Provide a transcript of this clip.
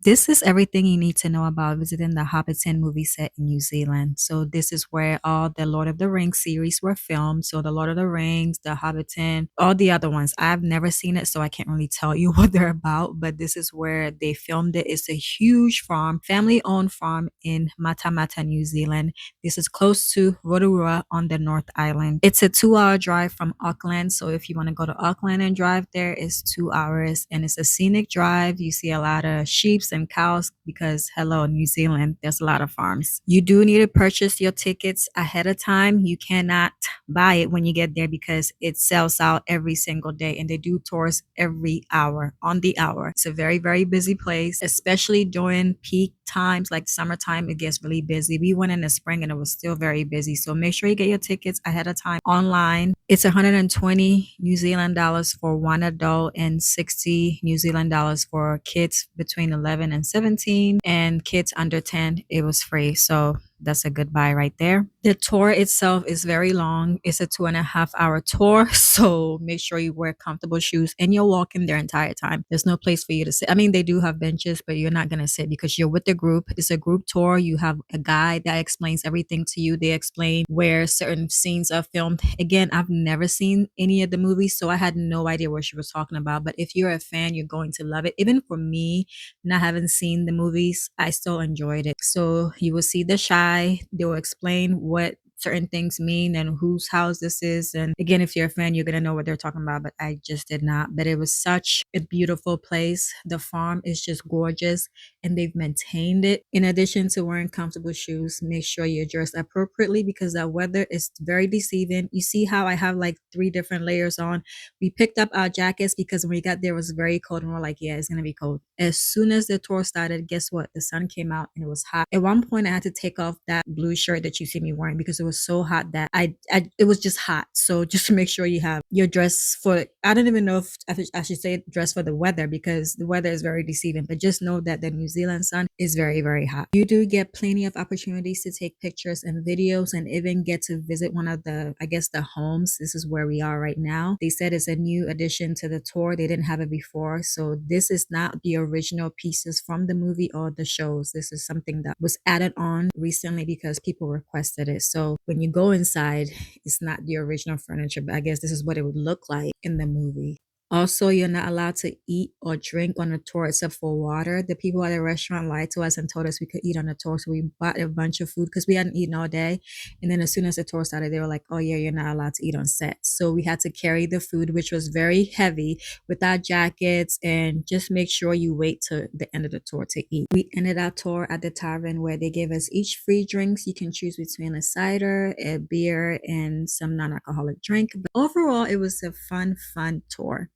This is everything you need to know about visiting the Hobbiton movie set in New Zealand. So this is where all the Lord of the Rings series were filmed. So the Lord of the Rings, the Hobbiton, all the other ones. I've never seen it, so I can't really tell you what they're about, but this is where they filmed it. It's a huge farm, family-owned farm in Matamata, New Zealand. This is close to Rotorua on the North Island. It's a 2-hour drive from Auckland. So if you want to go to Auckland and drive there, it's 2 hours, and it's a scenic drive. You see a lot of sheep and cows because hello, New Zealand, there's a lot of farms. You do need to purchase your tickets ahead of time. You cannot buy it when you get there because it sells out every single day, and they do tours every hour on the hour. It's a very, very busy place, especially during peak times like summertime. It gets really busy. We went in the spring and it was still very busy. So make sure you get your tickets ahead of time online. It's 120 New Zealand dollars for one adult and 60 New Zealand dollars for kids between 11 and 17, and kids under 10, it was free. So that's a good buy right there. The tour itself is very long. It's a 2.5 hour tour. So make sure you wear comfortable shoes and you're walking their entire time. There's no place for you to sit. I mean, they do have benches, but you're not going to sit because you're with the group. It's a group tour. You have a guide that explains everything to you. They explain where certain scenes are filmed. Again, I've never seen any of the movies, so I had no idea what she was talking about. But if you're a fan, you're going to love it. Even for me, not having seen the movies, I still enjoyed it. So you will see the shy. They will explain what certain things mean and whose house this is. And again, if you're a fan, you're going to know what they're talking about, but I just did not. But it was such a beautiful place. The farm is just gorgeous and they've maintained it. In addition to wearing comfortable shoes, make sure you dress appropriately because the weather is very deceiving. You see how I have like 3 different layers on. We picked up our jackets because when we got there, it was very cold and we're like, yeah, it's going to be cold. As soon as the tour started, guess what? The sun came out and it was hot. At one point, I had to take off that blue shirt that you see me wearing because it was so hot that it was just hot. So just to make sure you have your dress for, I don't even know if I should say dress for the weather because the weather is very deceiving, but just know that the New Zealand sun is very, very hot. You do get plenty of opportunities to take pictures and videos and even get to visit one of the, I guess, the homes. This is where we are right now. They said it's a new addition to the tour. They didn't have it before. So this is not the original pieces from the movie or the shows. This is something that was added on recently because people requested it. So when you go inside, it's not the original furniture, but I guess this is what it would look like in the movie. Also, you're not allowed to eat or drink on the tour except for water. The people at the restaurant lied to us and told us we could eat on the tour. So we bought a bunch of food because we hadn't eaten all day. And then as soon as the tour started, they were like, oh yeah, you're not allowed to eat on set. So we had to carry the food, which was very heavy with our jackets, and just make sure you wait to the end of the tour to eat. We ended our tour at the tavern where they gave us each free drinks. You can choose between a cider, a beer, and some non-alcoholic drink. But overall, it was a fun tour.